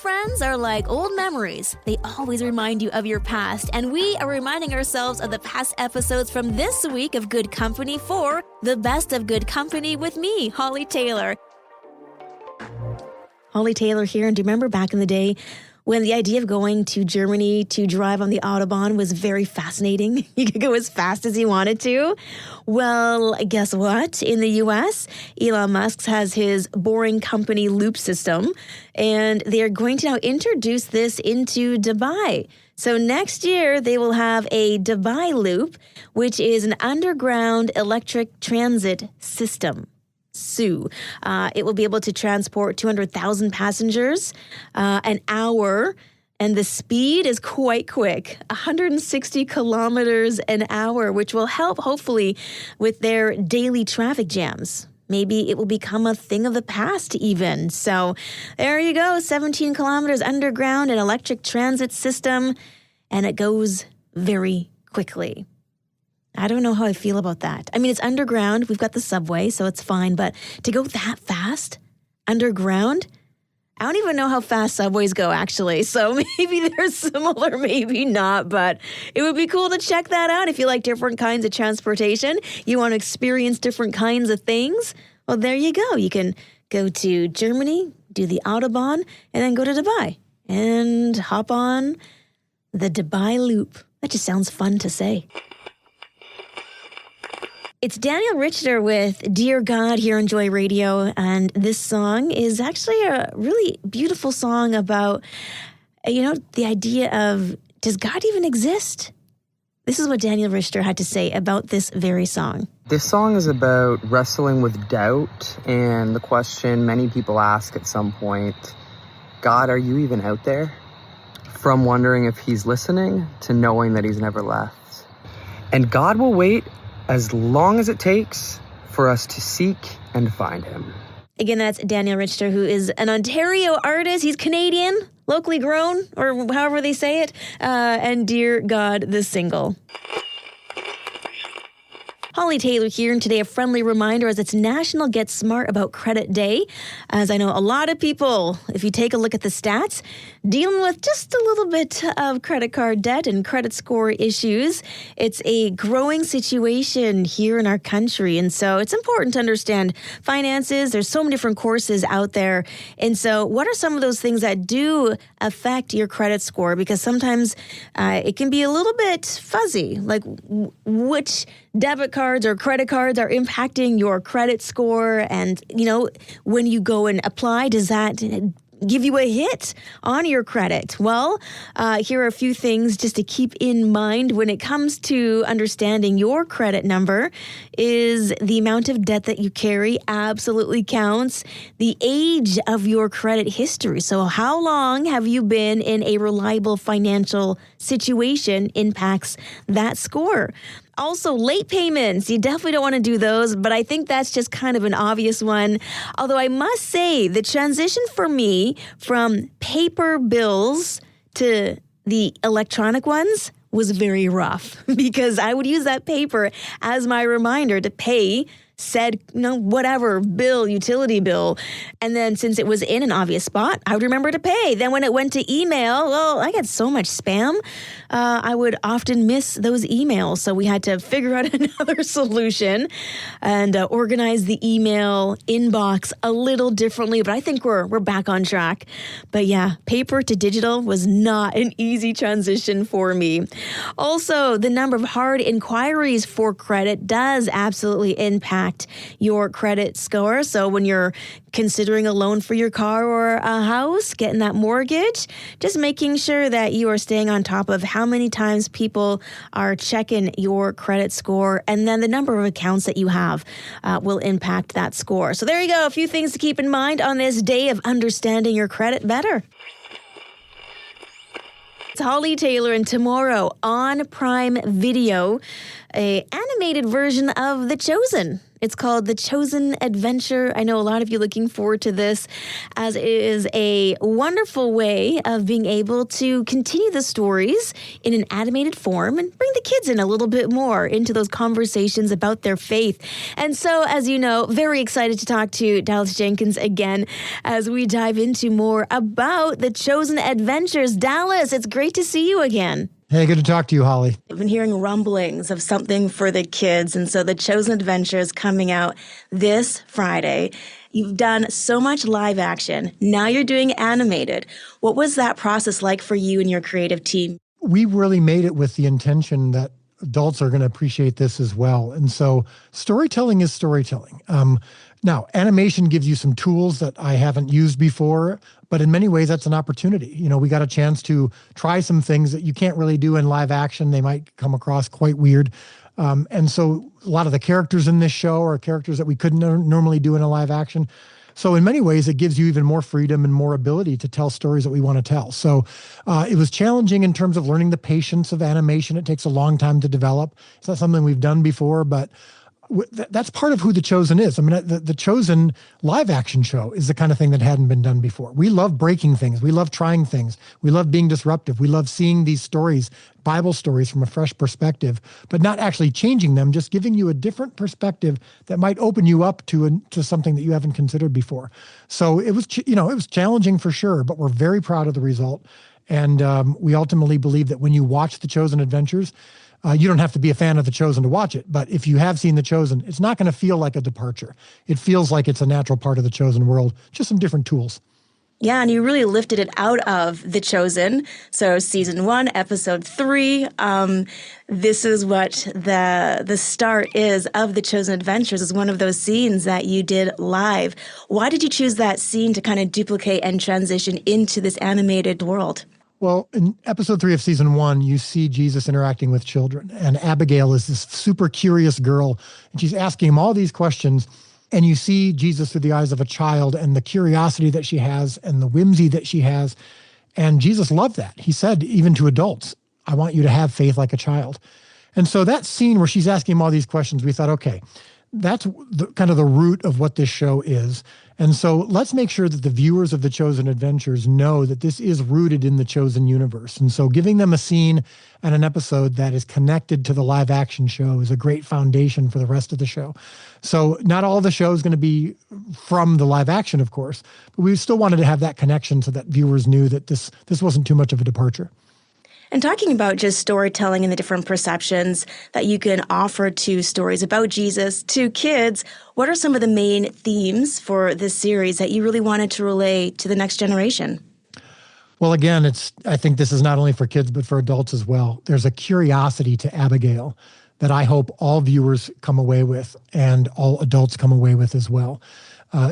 friends are like old memories. They always remind you of your past, and we are reminding ourselves of the past episodes from this week of Good Company for the best of Good Company with me, Hollie Taylor. Hollie Taylor here, and do you remember back in the day when the idea of going to Germany to drive on the Autobahn was very fascinating? You could go as fast as you wanted to. Well, guess what? In the U.S., Elon Musk has his Boring Company loop system, and they are going to now introduce this into Dubai. So next year, they will have a Dubai loop, which is an underground electric transit system. It will be able to transport 200,000 passengers an hour, and the speed is quite quick, 160 kilometers an hour, which will help, hopefully, with their daily traffic jams. Maybe it will become a thing of the past even. So there you go, 17 kilometers underground, an electric transit system, and it goes very quickly. I don't know how I feel about that. I mean, it's underground. We've got the subway, so it's fine. But to go that fast underground, I don't even know how fast subways go, actually. So maybe they're similar, maybe not. But it would be cool to check that out if you like different kinds of transportation. You want to experience different kinds of things. Well, there you go. You can go to Germany, do the Autobahn, and then go to Dubai and hop on the Dubai Loop. That just sounds fun to say. It's Daniel Richter with Dear God here on Joy Radio, and this song is actually a really beautiful song about, the idea of, does God even exist? This is what Daniel Richter had to say about this very song. This song is about wrestling with doubt and the question many people ask at some point, God, are you even out there? From wondering if he's listening to knowing that he's never left. And God will wait as long as it takes for us to seek and find him. Again, that's Daniel Richter, who is an Ontario artist. He's Canadian, locally grown, or however they say it, and Dear God, the single. Hollie Taylor here, and today a friendly reminder as it's National Get Smart About Credit Day. As I know a lot of people, if you take a look at the stats, dealing with just a little bit of credit card debt and credit score issues. It's a growing situation here in our country, and so it's important to understand finances. There's so many different courses out there, and so what are some of those things that do affect your credit score? Because sometimes it can be a little bit fuzzy, like which debit cards or credit cards are impacting your credit score. And, when you go and apply, does that give you a hit on your credit? Well, here are a few things just to keep in mind when it comes to understanding your credit number. Is the amount of debt that you carry absolutely counts. The age of your credit history. So how long have you been in a reliable financial situation impacts that score. Also, late payments. You definitely don't want to do those, but I think that's just kind of an obvious one. Although I must say, the transition for me from paper bills to the electronic ones was very rough because I would use that paper as my reminder to pay said, whatever bill, utility bill. And then since it was in an obvious spot, I would remember to pay. Then when it went to email, well, I got so much spam. I would often miss those emails. So we had to figure out another solution and organize the email inbox a little differently. But I think we're back on track. But yeah, paper to digital was not an easy transition for me. Also, the number of hard inquiries for credit does absolutely impact your credit score. So when you're considering a loan for your car or a house, getting that mortgage, just making sure that you are staying on top of how many times people are checking your credit score, and then the number of accounts that you have will impact that score. So there you go, a few things to keep in mind on this day of understanding your credit better. It's Hollie Taylor, and tomorrow on Prime Video, a animated version of The Chosen. It's called The Chosen Adventure. I know a lot of you looking forward to this, as it is a wonderful way of being able to continue the stories in an animated form and bring the kids in a little bit more into those conversations about their faith. And so, as you know, very excited to talk to Dallas Jenkins again as we dive into more about The Chosen Adventures. Dallas, it's great to see you again. Hey, good to talk to you, Holly. I've been hearing rumblings of something for the kids, and so The Chosen Adventure is coming out this Friday. You've done so much live action. Now you're doing animated. What was that process like for you and your creative team? We really made it with the intention that adults are going to appreciate this as well. And so storytelling is storytelling. Now, animation gives you some tools that I haven't used before, but in many ways, that's an opportunity. You know, we got a chance to try some things that you can't really do in live action. They might come across quite weird. And so a lot of the characters in this show are characters that we couldn't normally do in a live action. So in many ways, it gives you even more freedom and more ability to tell stories that we want to tell. So it was challenging in terms of learning the patience of animation. It takes a long time to develop. It's not something we've done before, but that's part of who The Chosen is. I mean, the Chosen live action show is the kind of thing that hadn't been done before. We love breaking things. We love trying things. We love being disruptive. We love seeing these stories, Bible stories, from a fresh perspective, but not actually changing them, just giving you a different perspective that might open you up to something that you haven't considered before. So it was, it was challenging for sure, but we're very proud of the result. And we ultimately believe that when you watch The Chosen Adventures, you don't have to be a fan of The Chosen to watch it, but if you have seen The Chosen, it's not going to feel like a departure. It feels like it's a natural part of The Chosen world, just some different tools. Yeah, and you really lifted it out of The Chosen. So season 1, episode 3, this is what the start is of The Chosen Adventures, is one of those scenes that you did live. Why did you choose that scene to kind of duplicate and transition into this animated world? Well, in episode 3 of season 1, you see Jesus interacting with children. And Abigail is this super curious girl, and she's asking him all these questions. And you see Jesus through the eyes of a child and the curiosity that she has and the whimsy that she has. And Jesus loved that. He said, even to adults, I want you to have faith like a child. And so that scene where she's asking him all these questions, we thought, okay, that's kind of the root of what this show is. And so let's make sure that the viewers of The Chosen Adventures know that this is rooted in the Chosen universe. And so giving them a scene and an episode that is connected to the live action show is a great foundation for the rest of the show. So not all the show is going to be from the live action, of course, but we still wanted to have that connection so that viewers knew that this wasn't too much of a departure. And talking about just storytelling and the different perceptions that you can offer to stories about Jesus to kids, what are some of the main themes for this series that you really wanted to relay to the next generation? Well, again, I think this is not only for kids, but for adults as well. There's a curiosity to Abigail that I hope all viewers come away with and all adults come away with as well.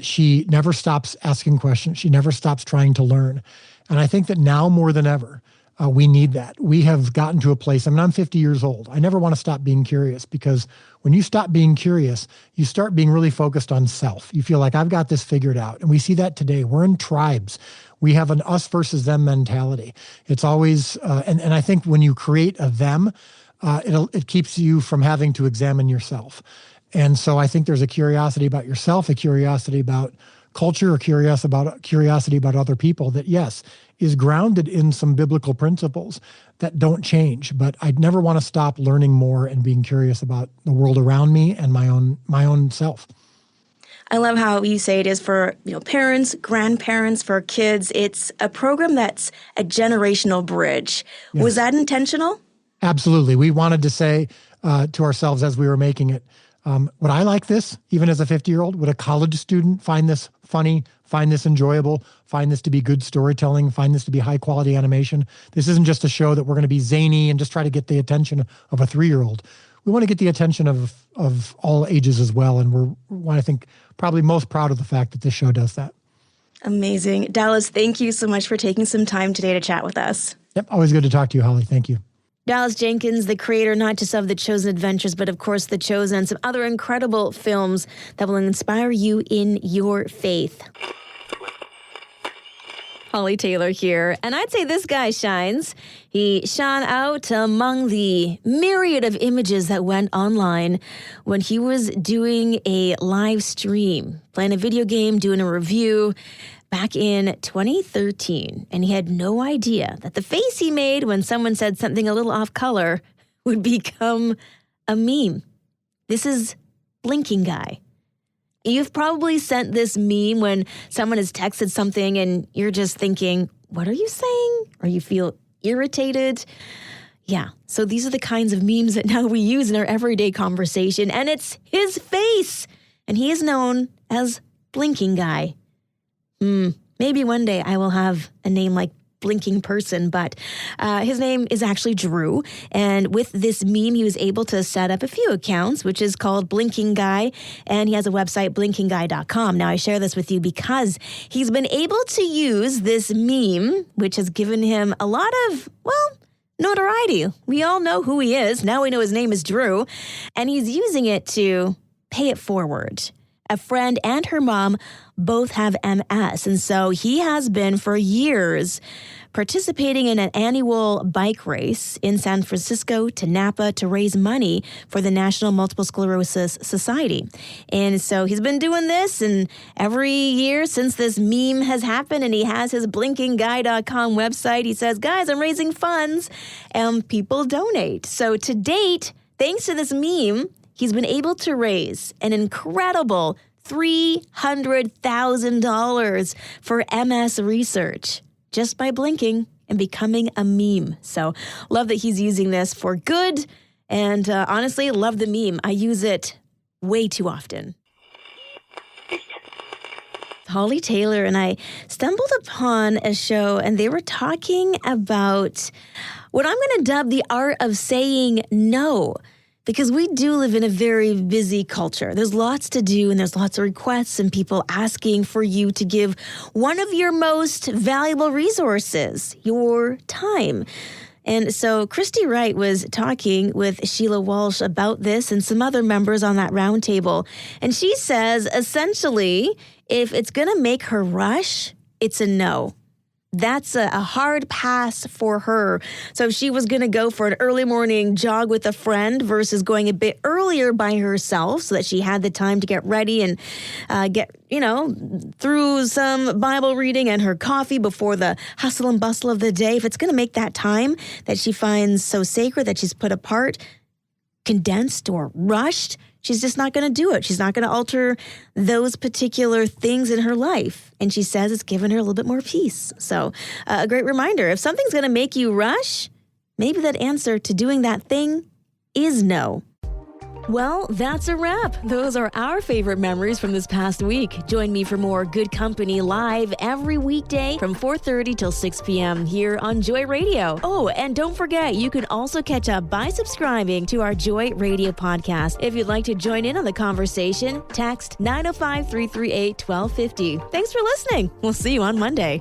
She never stops asking questions. She never stops trying to learn. And I think that now more than ever, we need that. We have gotten to a place, I'm 50 years old. I never want to stop being curious, because when you stop being curious, you start being really focused on self. You feel like I've got this figured out. And we see that today. We're in tribes. We have an us versus them mentality. It's always, and I think when you create a them, it keeps you from having to examine yourself. And so I think there's a curiosity about yourself, a curiosity about culture, a curiosity about other people that, yes, is grounded in some biblical principles that don't change. But I'd never want to stop learning more and being curious about the world around me and my own self. I love how you say it is for parents, grandparents, for kids. It's a program that's a generational bridge. Yes. Was that intentional? Absolutely. We wanted to say to ourselves as we were making it, would I like this, even as a 50-year-old? Would a college student find this funny, find this enjoyable, find this to be good storytelling, find this to be high-quality animation? This isn't just a show that we're going to be zany and just try to get the attention of a 3-year-old. We want to get the attention of all ages as well, and I think, probably most proud of the fact that this show does that. Amazing. Dallas, thank you so much for taking some time today to chat with us. Yep, always good to talk to you, Holly. Thank you. Dallas Jenkins, the creator not just of The Chosen Adventures, but of course The Chosen and some other incredible films that will inspire you in your faith. Hollie Taylor here, and I'd say this guy shines. He shone out among the myriad of images that went online when he was doing a live stream, playing a video game, doing a review back in 2013. And he had no idea that the face he made when someone said something a little off color would become a meme. This is Blinking Guy. You've probably sent this meme when someone has texted something and you're just thinking, what are you saying? Or you feel irritated. Yeah, so these are the kinds of memes that now we use in our everyday conversation, and it's his face. And he is known as Blinking Guy. Maybe one day I will have a name like Blinking Person, but his name is actually Drew. And with this meme, he was able to set up a few accounts, which is called Blinking Guy. And he has a website, blinkingguy.com. Now, I share this with you because he's been able to use this meme, which has given him a lot of, notoriety. We all know who he is. Now we know his name is Drew. And he's using it to pay it forward. A friend and her mom both have MS. And so he has been for years participating in an annual bike race in San Francisco to Napa to raise money for the National Multiple Sclerosis Society. And so he's been doing this, and every year since this meme has happened, and he has his blinkingguy.com website, he says, guys, I'm raising funds, and people donate. So to date, thanks to this meme, he's been able to raise an incredible $300,000 for MS research just by blinking and becoming a meme. So love that he's using this for good, and honestly, love the meme. I use it way too often. Hollie Taylor and I stumbled upon a show, and they were talking about what I'm going to dub the art of saying no. Because we do live in a very busy culture. There's lots to do, and there's lots of requests and people asking for you to give one of your most valuable resources, your time. And so Christy Wright was talking with Sheila Walsh about this and some other members on that roundtable. And she says, essentially, if it's going to make her rush, it's a no. That's a hard pass for her. So if she was going to go for an early morning jog with a friend versus going a bit earlier by herself so that she had the time to get ready and get, through some Bible reading and her coffee before the hustle and bustle of the day, if it's going to make that time that she finds so sacred that she's put apart condensed or rushed, she's just not going to do it. She's not going to alter those particular things in her life. And she says it's given her a little bit more peace. So a great reminder, if something's going to make you rush, maybe that answer to doing that thing is no. Well, that's a wrap. Those are our favorite memories from this past week. Join me for more Good Company live every weekday from 4:30 till 6 p.m. here on Joy Radio. Oh, and don't forget, you can also catch up by subscribing to our Joy Radio podcast. If you'd like to join in on the conversation, text 905-338-1250. Thanks for listening. We'll see you on Monday.